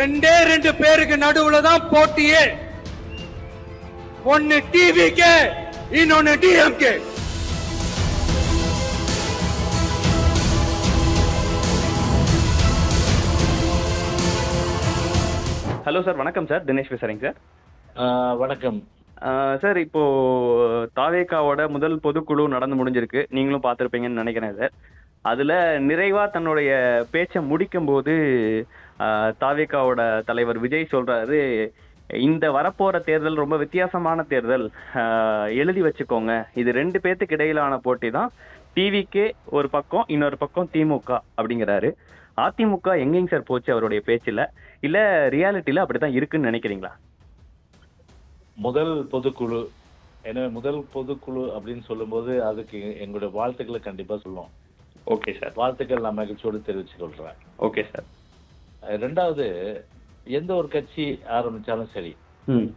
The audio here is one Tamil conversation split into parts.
ரெண்டே ரெண்டு பேருக்கு நடுவுல தான் போட்டியே. ஒன்னு டிவிகே, இன்னொன்னு டிஎம்கே. ஹலோ சார், வணக்கம் சார். தினேஷ் பேசுறேங்க சார். வணக்கம் சார். இப்போ தாவேகாவோட முதல் பொதுக்குழு நடந்து முடிஞ்சிருக்கு, நீங்களும் பார்த்துருப்பீங்கன்னு நினைக்கிறேன் சார். அதில் நிறைவாக தன்னுடைய பேச்சை முடிக்கும் போது தாவேகாவோட தலைவர் விஜய் சொல்கிறாரு, இந்த வரப்போகிற தேர்தல் ரொம்ப வித்தியாசமான தேர்தல், எழுதி வச்சுக்கோங்க, இது ரெண்டு பேர்த்துக்கு இடையிலான போட்டி தான். டிவிக்கே ஒரு பக்கம், இன்னொரு பக்கம் திமுக அப்படிங்கிறாரு. அதிமுக எங்கேங்க சார் போச்சு அவருடைய பேச்சில்? இல்லை ரியாலிட்டியில் அப்படி தான் இருக்குன்னு நினைக்கிறீங்களா? முதல் பொதுக்குழு, எனவே முதல் பொதுக்குழு அப்படின்னு சொல்லும்போது அதுக்கு எங்களுடைய வாழ்த்துக்களை கண்டிப்பாக சொல்லுவோம். Okay sir. வாழ்த்துக்கள் நான் மகிழ்ச்சியோடு தெரிவிச்சு கொள்றேன். Okay sir. ரெண்டாவது, எந்த ஒரு கட்சி ஆரம்பிச்சாலும் சரி,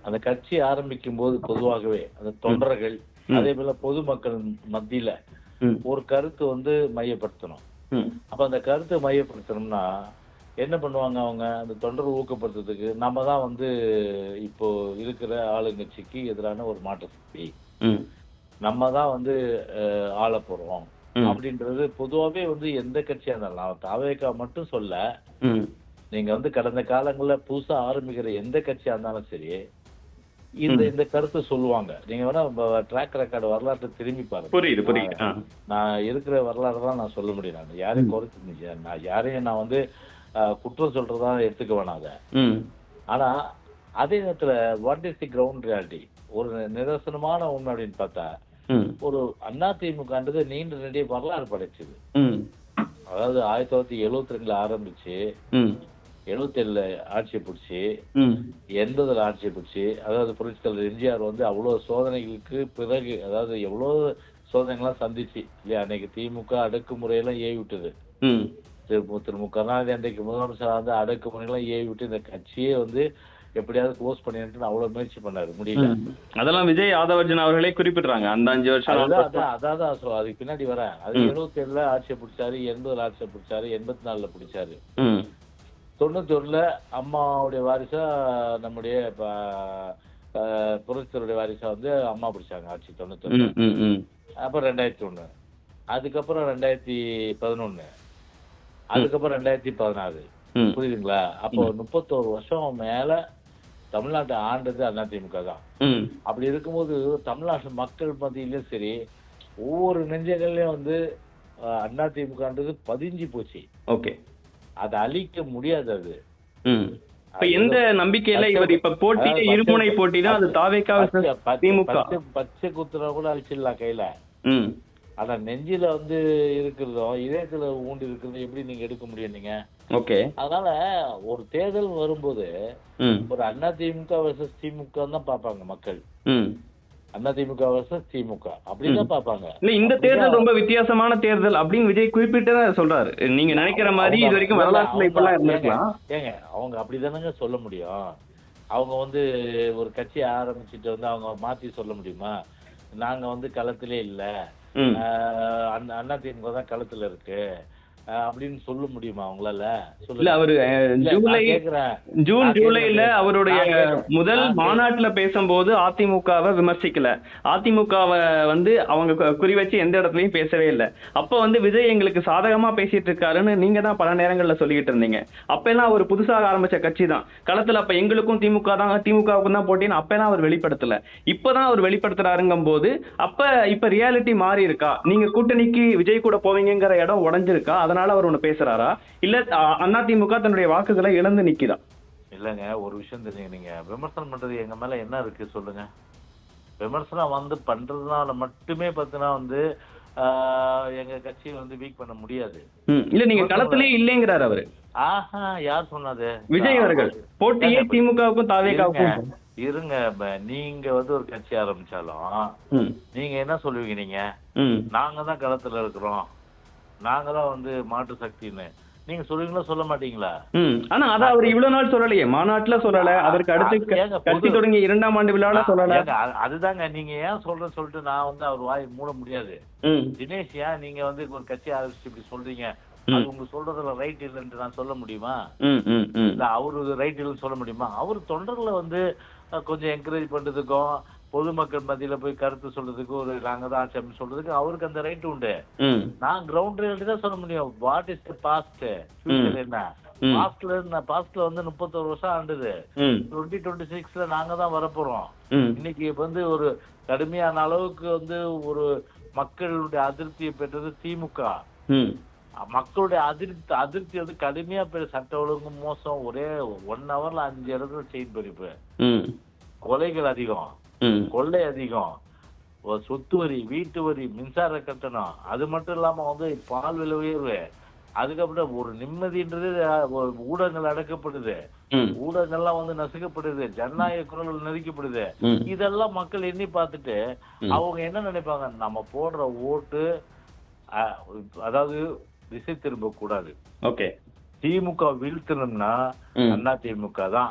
அந்த கட்சி ஆரம்பிக்கும் போது பொதுவாகவே அந்த தொண்டர்கள் அதே போல பொதுமக்கள் மத்தியில ஒரு கருத்து வந்து மையப்படுத்தணும். அப்ப அந்த கருத்தை மையப்படுத்தணும்னா என்ன பண்ணுவாங்க, அவங்க அந்த தொண்டரை ஊக்கப்படுத்துறதுக்கு நம்ம தான் வந்து இப்போ இருக்கிற ஆளுங்கட்சிக்கு எதிரான ஒரு மாற்று சக்தி, நம்ம தான் வந்து ஆள போறோம் அப்படின்றது பொதுவாகவே வந்து எந்த கட்சியா இருந்தாலும், நான் தாவேகா மட்டும் சொல்ல, நீங்க வந்து கடந்த காலங்கள்ல புதுசா ஆரம்பிக்கிற எந்த கட்சியா இருந்தாலும் சரி இந்த கருத்தை சொல்லுவாங்க. நீங்க வேணா ட்ராக் ரெக்கார்டு வரலாற்றை திரும்பி பாருங்க. புரியுது. நான் இருக்கிற வரலாறு தான் நான் சொல்ல முடியும். நான் யாரையும் குறைச்சு, நான் யாரையும் நான் வந்து குற்றம் சொல்றதா எடுத்துக்க வேணாம் அதை. ஆனா அதே நேரத்துல what is the ground reality, ஒரு நிதர்சனமான உண்மை அப்படின்னு பார்த்தா, ஒரு அதிமுகன்றது நீண்ட நெடிய வரலாறு படைச்சது. அதாவது 1972 ஆரம்பிச்சு 77 ஆட்சியை பிடிச்சி 80 ஆட்சியை பிடிச்சி, அதாவது புரட்சி தலைவர் எம்ஜிஆர் வந்து அவ்வளவு சோதனைகளுக்கு பிறகு, அதாவது எவ்வளவு சோதனைகள்லாம் சந்திச்சு இல்லையா, அன்னைக்கு திமுக அடக்குமுறையெல்லாம் ஏவி விட்டது. திரு மு கருணாநிதி அன்றைக்கு முதலமைச்சர் வந்து அடக்குமுறையெல்லாம் ஏவி விட்டு இந்த கட்சியே வந்து எப்படியாவது க்ளோஸ் பண்ணிட்டு அவ்வளவு முயற்சி பண்ணாரு, முடியல. அதெல்லாம் விஜய் யாதவர்ஜன் அவர்களே குறிப்பிடுறாங்க. அந்த 5 வருஷம் அதான் அதுக்கு பின்னாடி வரேன். அது 77 ஆட்சியை பிடிச்சாரு, 80 ஆட்சியை பிடிச்சாரு, 84 பிடிச்சாரு, 91 அம்மாவுடைய வாரிசா நம்முடைய புரட்சித்தருடைய வாரிசா வந்து அம்மா பிடிச்சாங்க ஆட்சி 91. அப்புறம் 2001, அதுக்கப்புறம் 2011, அதுக்கப்புறம் 2016. புரியுதுங்களா? அப்போ 31 வருஷம் மேல தமிழ்நாட்டை ஆண்டது அதிமுக தான். அப்படி இருக்கும்போது தமிழ்நாட்டு மக்கள் மத்தியிலும் சரி, ஒவ்வொரு நெஞ்சங்கள்லயும் வந்து அதிமுகன்றது பதிஞ்சு போச்சு. ஓகே, அதை அழிக்க முடியாது. அது எந்த நம்பிக்கையில இவர் இப்ப போட்டியே இருமுனை போட்டி தான், அது தாவேகா திமுக. பச்சை குத்துனா கூட அழிச்சிடலாம் கையில. ஆனா நெஞ்சில வந்து இருக்கிறதும் இதயத்துல ஊண்டி இருக்கிறதும் எப்படி நீங்க எடுக்க முடியும் நீங்க? ஓகே. அதனால ஒரு தேர்தல் வரும்போது ஒரு அதிமுக வெர்சஸ் திமுக தான் பாப்பாங்க மக்கள். அதிமுக வெர்சஸ் திமுக அப்படிதான் பாப்பாங்க. இல்ல, இந்த தேர்தல் ரொம்ப வித்தியாசமான தேர்தல் அப்படின்னு விஜய் குறிப்பிட்டு சொல்றாரு. நீங்க நினைக்கிற மாதிரி இது வரைக்கும் வரலாற்றுல இப்பெல்லாம் இருந்திருக்கலாம். ஏங்க, அவங்க அப்படிதானங்க சொல்ல முடியும். அவங்க வந்து ஒரு கட்சி ஆரம்பிச்சுட்டு வந்து அவங்க மாத்தி சொல்ல முடியுமா? நாங்க வந்து களத்திலே இல்ல, அதிமுக தான் களத்துல இருக்கு அப்படின்னு சொல்ல முடியுமா அவங்களால? இல்ல, அவரு ஜூன் ஜூலைல அவருடைய முதல் மாநாட்டுல பேசும்போது அதிமுகவை விமர்சிக்கல, அதிமுகவை வந்து அவங்க குறி வச்சு எந்த இடத்துலயும் பேசவே இல்லை. அப்ப வந்து விஜய் எங்களுக்கு சாதகமா பேசிட்டு இருக்காருன்னு நீங்க தான் பல நேரங்கள்ல சொல்லிட்டு இருந்தீங்க. அப்பெல்லாம் அவர் புதுசாக ஆரம்பிச்ச கட்சி தான் களத்துல, அப்ப எங்களுக்கும் திமுகவுக்கும் தான் போட்டின்னு அப்பெல்லாம் அவர் வெளிப்படுத்தல. இப்பதான் அவர் வெளிப்படுத்துறாருங்கும் போது இப்ப ரியாலிட்டி மாறி இருக்கா? நீங்க கூட்டணிக்கு விஜய் கூட போவீங்கிற இடம் உடஞ்சிருக்கா? அதனால அவர் ஒண்ணு பேசுறாரா, இல்ல அதிமுக தன்னுடைய வாக்குகளை இழந்து நிக்குதா? இல்லங்க, ஒரு விஷயம் தெரியுங்க, நீங்க விமர்சனம் பண்றது எங்க மேல என்ன இருக்கு சொல்லுங்க. விமர்சனம் வந்து பண்றதுனால மட்டுமே பார்த்தீங்கன்னா வந்து எங்க கட்சியை வந்து வீக் பண்ண முடியாது. இல்ல, நீங்க களத்திலே இல்லைங்கிறாரு அவரு. யார் சொன்னது? விஜய் அவர்கள் போட்டியே திமுகவுக்கும் தாவேகாவுக்கும். இருங்க, நீங்க வந்து ஒரு கட்சி ஆரம்பிச்சாலும் நீங்க என்ன சொல்லுவீங்க? நீங்க நாங்க தான் களத்துல இருக்கிறோம், நாங்க தான் வந்து மாற்று சக்தின்னு நீங்க சொல்லுவீங்களா, சொல்ல மாட்டீங்களா? ஆனா அதான் அவர் இவ்வளவு நாள் சொல்லலையே, மாநாட்டுல சொல்லல, அதற்கு அடுத்து கட்சி தொடங்கி 2ஆம் ஆண்டு விழால சொல்லல. அதுதாங்க, நீங்க ஏன் சொல்லிட்டு நான் வந்து அவர் வாய் மூட முடியாது. தினேஷ், ஏன் நீங்க வந்து ஒரு கட்சி ஆரம்பிச்சு இப்படி சொல்றீங்க? அது உங்க சொல்றதுல ரைட் இல்லைன்னு நான் சொல்ல முடியுமா? இல்ல அவரு ரைட் இல்லைன்னு சொல்ல முடியுமா? அவரு தொண்டர்களை வந்து கொஞ்சம் என்கரேஜ் பண்றதுக்கும் பொதுமக்கள் மத்தியில போய் கருத்து சொல்றதுக்கு ஒரு நாங்க தான் ஆட்சி அப்படின்னு சொல்றதுக்கு அவருக்கு அந்த ரைட் உண்டு. நான் கிரவுண்ட் ரியாலிட்டி தான் சொல்ல முடியும். What is the past, future என்ன? பாஸ்ட்ல வந்து 31 வருஷம் ஆண்டுது. 2026ல நாங்க தான் வரப்போறோம். இன்னைக்கு வந்து ஒரு கடுமையான அளவுக்கு வந்து ஒரு மக்களுடைய அதிருப்தியை பெற்றது திமுக. மக்களுடைய அதிருப்தி வந்து கடுமையா சட்ட ஒழுங்கு மோசம், ஒரே 1 ஹவர்ல 5 இடத்துல செயின் பறிப்பு, கொலைகள் அதிகம், கொள்ளை அதிகம், சொத்து வரி, வீட்டு வரி, மின்சார கட்டணம், அது மட்டும் இல்லாம வந்து பால் விலை உயர்வு, அதுக்கப்புறம் ஒரு நிம்மதின்றது ஊடகங்கள் அடக்கப்படுது, ஊடகங்கள்லாம் வந்து நசுக்கப்படுது, ஜனநாயக குரல்கள் நெருக்கப்படுது. இதெல்லாம் மக்கள் எண்ணி பார்த்துட்டு அவங்க என்ன நினைப்பாங்க, நம்ம போடுற ஓட்டு அதாவது திசை திரும்ப கூடாது. திமுக வீழ்த்தணும்னா அண்ணா திமுக தான்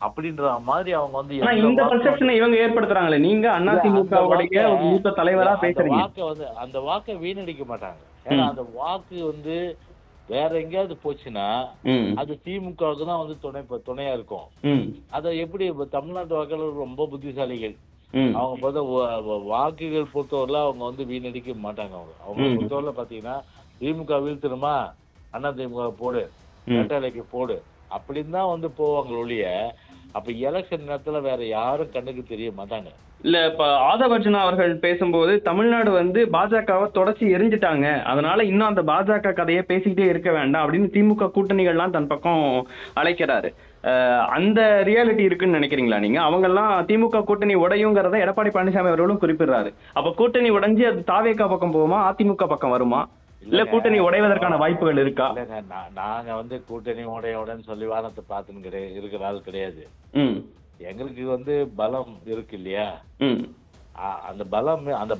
அப்படின்ற மாதிரி அவங்க வந்து இந்த பர்செப்ஷனை இவங்க ஏற்படுத்துறாங்களே. நீங்க அண்ணா திமுகவுடைய மூத்த தலைவரா பேசுறீங்க. அந்த வாக்கை வீணடிக்க மாட்டாங்க. ஏன்னா அந்த வாக்கு வந்து வேற எங்கேயாவது போச்சுன்னா அது திமுகவுக்கு தான் வந்து துணையா இருக்கும். அத எப்படி தமிழ்நாட்டு வாக்காளர்கள் ரொம்ப புத்திசாலிகள். அவங்க பார்த்தா வாக்குகள் பொறுத்தவரையில அவங்க வந்து வீணடிக்க மாட்டாங்க. அவங்க பொறுத்தவரையில பாத்தீங்கன்னா திமுக வீழ்த்தணுமா அண்ணா திமுக போடு, இரட்டைலைக்கு போடு அப்படின்னு தான் வந்து போவாங்க ஒழிய அப்ப எலெக்ஷன் நேரத்துல வேற யாரும் கண்ணுக்கு தெரிய மாட்டாங்க. இல்ல இப்ப ஆதவர்ஜுனா அவர்கள் பேசும்போது தமிழ்நாடு வந்து பாஜகவை தொடச்சி எரிஞ்சிட்டாங்க, அதனால இன்னும் அந்த பாஜக கதையை பேசிக்கிட்டே இருக்க வேண்டாம் அப்படின்னு திமுக கூட்டணிகள்லாம் தன் பக்கம் அழைக்கிறாரு. அந்த ரியாலிட்டி இருக்குன்னு நினைக்கிறீங்களா நீங்க? அவங்க எல்லாம் திமுக கூட்டணி உடையுங்கிறத எடப்பாடி பழனிசாமி அவர்களும் குறிப்பிடுறாரு. அப்ப கூட்டணி உடைஞ்சு அது தாவேகா பக்கம் போகுமா, அதிமுக பக்கம் வருமா, இல்ல கூட்டணி உடைவதற்கான வாய்ப்புகள் இருக்கா? நாங்க வந்து கூட்டணி உடையோடன்னு சொல்லி வானத்தை பார்த்துன்னு இருக்கிற ஆள் கிடையாது. எங்களுக்கு வந்து பலம் இருக்கு இல்லையா, அந்த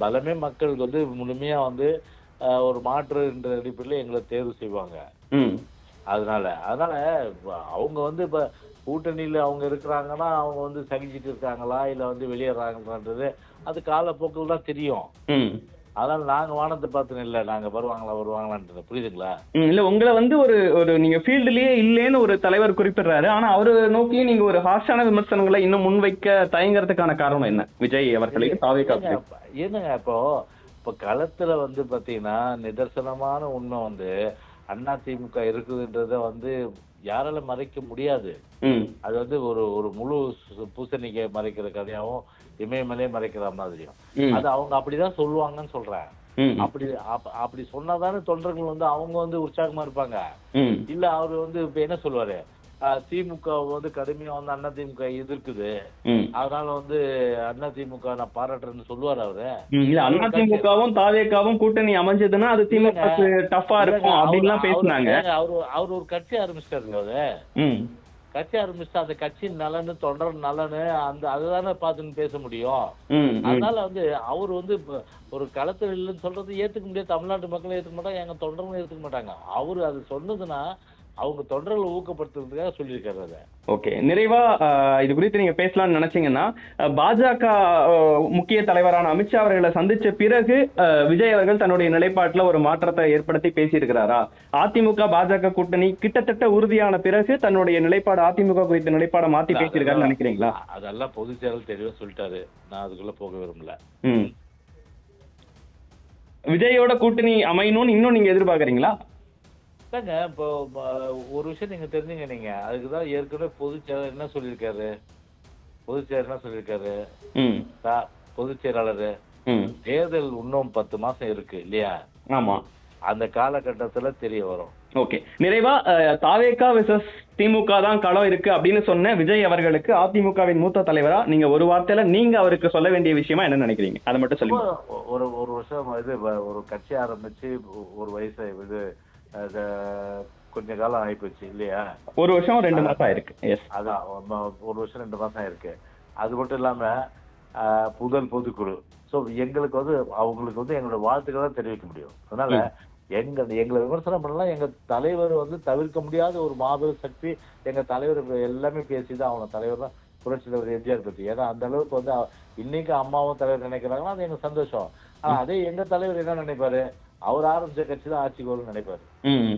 பலமே மக்களுக்கு வந்து முழுமையா வந்து ஒரு மாற்று என்ற அடிப்படையில் எங்களை தேர்வு செய்வாங்க. அதனால அவங்க வந்து இப்ப கூட்டணியில அவங்க இருக்கிறாங்கன்னா அவங்க வந்து சகிச்சிட்டு இருக்காங்களா இல்ல வந்து வெளியேறாங்கன்றது அது காலப்போக்கில் தான் தெரியும். அதனால நாங்க வானத்தை பார்த்து இல்ல நாங்க வருவாங்களான்றது புரியுதுங்களா? இல்ல உங்களை வந்து ஒரு நீங்க ஃபீல்டுலயே இல்லேன்னு ஒரு தலைவர் குறிப்பிடுறாரு. ஆனா அவரு நோக்கியே நீங்க ஒரு ஹார்ஷான விமர்சனங்களை இன்னும் முன்வைக்க தயங்குறதுக்கான காரணம் என்ன? விஜய் அவர்களுக்கு என்னங்க இப்போ களத்துல வந்து பாத்தீங்கன்னா நிதர்சனமான உண்மை வந்து அண்ணா திமுக இருக்குதுன்றத வந்து யாரால மறைக்க முடியாது. அது வந்து ஒரு முழு பூசணிக்கை மறைக்கிற கதையாவும் இமயமலே மறைக்கிற மாதிரியும் அது அவங்க அப்படிதான் சொல்லுவாங்கன்னு சொல்றேன். அப்படி சொன்னாதானே தொண்டர்கள் வந்து அவங்க வந்து உற்சாகமா இருப்பாங்க. இல்ல அவரு வந்து இப்ப என்ன சொல்லுவாரு, திமுக வந்து கடுமையா வந்து அண்ணா திமுக எதிர்க்குது, அதனால வந்து அண்ணா திமுக நான் பாராட்டுறேன்னு சொல்லுவாரு அவரு. அண்ணா திமுகவும் தாவேகாவும் கூட்டணி அமைஞ்சதுன்னா அது திமுக டஃபா இருக்கும் அப்படின்லாம் பேசினாங்க. அவரு ஒரு கட்சி ஆரம்பிச்சிட்டாருங்க. அவரு கட்சி ஆரம்பிச்சுட்டு அந்த கட்சியின் நலனு தொண்டர் நலனு அதுதானே பார்த்துன்னு பேச முடியும். அதனால வந்து அவர் வந்து ஒரு களத்தில் இல்லைன்னு சொல்றது ஏத்துக்க முடியாது. தமிழ்நாட்டு மக்களும் ஏத்துக்க மாட்டாங்க, எங்க தொண்டர்களும் ஏத்துக்க மாட்டாங்க. அவரு அது சொன்னதுன்னா அவங்க தொண்டர்களை ஊக்கப்படுத்துறதுக்காக சொல்லியிருக்காரு அதை. ஓகே, நிறைவா இது குறித்து நீங்க பேசலாம்னு நினைச்சீங்கன்னா, பாஜக முக்கிய தலைவரான அமித்ஷா அவர்களை சந்திச்ச பிறகு விஜய் அவர்கள் தன்னுடைய நிலைப்பாட்டுல ஒரு மாற்றத்தை ஏற்படுத்தி பேசியிருக்கிறாரா? அதிமுக பாஜக கூட்டணி கிட்டத்தட்ட உறுதியான பிறகு தன்னுடைய நிலைப்பாடு அதிமுக குறித்த நிலைப்பாடை மாத்தி பேசியிருக்காருன்னு நினைக்கிறீங்களா? அதெல்லாம் பொதுச் செயலர் தெளிவா சொல்லிட்டாரு, நான் அதுக்குள்ள போக விரும்பல. விஜயோட கூட்டணி அமையணும்னு இன்னும் நீங்க எதிர்பார்க்கறீங்களா? இல்லைங்க, இப்போ ஒரு விஷயம் நீங்க தெரிஞ்சுங்க. நீங்க அதுக்குதான் ஏற்கனவே பொதுச் செயலர் என்ன சொல்லியிருக்காரு, பொதுச் செயலாளர் தேர்தல் இன்னும் 10 மாசம் இருக்கு இல்லையா? ஆமா, அந்த காலகட்டத்துல தெரிய வரும். ஓகே, நிறைவா தாவேகா வெர்சஸ் திமுக தான் களம் இருக்கு அப்படின்னு சொன்ன விஜய் அவர்களுக்கு அதிமுகவின் மூத்த தலைவரா நீங்க ஒரு வார்த்தையில நீங்க அவருக்கு சொல்ல வேண்டிய விஷயமா என்ன நினைக்கிறீங்க? அதை மட்டும் சொல்லுங்க. ஒரு வருஷம் இது ஒரு கட்சி ஆரம்பிச்சு ஒரு வயசு இது கொஞ்ச காலம் ஆயிப்போச்சு இல்லையா? ஒரு வருஷம் 2 மாசம் ஆயிருக்கு. அதான் ஒரு வருஷம் 2 மாசம் ஆயிருக்கு. அது மட்டும் இல்லாம புதல் பொதுக்குழு. ஸோ எங்களுக்கு வந்து அவங்களுக்கு வந்து எங்களோட வாழ்த்துக்களை தான் தெரிவிக்க முடியும். அதனால எங்களை விமர்சனம் பண்ணலாம். எங்க தலைவர் வந்து தவிர்க்க முடியாத ஒரு மாபெரும் சக்தி. எங்க தலைவர் எல்லாமே பேசிதான் அவங்க தலைவர் தான் புரட்சி தலைவர் எம்ஜிஆர் பத்தி. ஏன்னா அந்த அளவுக்கு வந்து இன்னைக்கு அம்மாவும் தலைவர் நினைக்கிறாங்கன்னா அது எங்க சந்தோஷம். ஆனா அதே எங்க தலைவர் என்ன நினைப்பாரு, அவர் ஆரம்பிச்ச கட்சி தான் ஆட்சிக்கு வரும்னு நினைப்பாரு.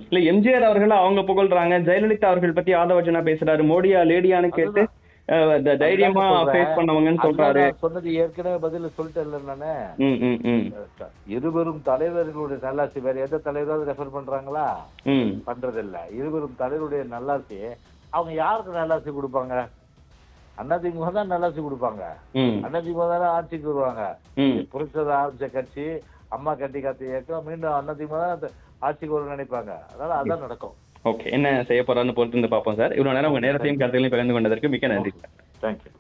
இல்ல எம்ஜிஆர் அவர்கள் அவங்க புகழ்றாங்க, ஜெயலலிதா அவர்கள் பத்தி ஆதவர்ஜனா பேசுறாரு, மோடியா லேடியான்னு கேட்டு தைரியமா ஃபேஸ் பண்ணவங்கன்னு சொல்றாரு. சொன்னது ஏற்கனவே பதில சொல்லிட்டேன் நானு. இருவரும் தலைவர்களுடைய நல்லாசி வேற எந்த தலைவராவது ரெஃபர் பண்றாங்களா? பண்றது இல்ல. இருவரும் தலைவருடைய நல்லாசி அவங்க யாருக்கு நல்லாசி கொடுப்பாங்க? அதிமுக தான் நல்லாசி கொடுப்பாங்க. அதிமுக தானே ஆட்சிக்கு வருவாங்க. புரட்சியாளர் ஆரம்பிச்ச கட்சி, அம்மா கட்டி காத்த இயக்கம் மீண்டும் அதிமுக தான் ஆட்சிக்கு வரும்னு நினைப்பாங்க. அதனால அதான் நடக்கும். ஓகே, என்ன செய்ய போறான்னு பொறுத்து வந்து பார்ப்போம் சார். இவ்வளவு நேரம் உங்க நேரத்தையும் கருத்துகளையும் பகிர்ந்து கொண்டதற்கு மிக்க நன்றி. தேங்க்யூ.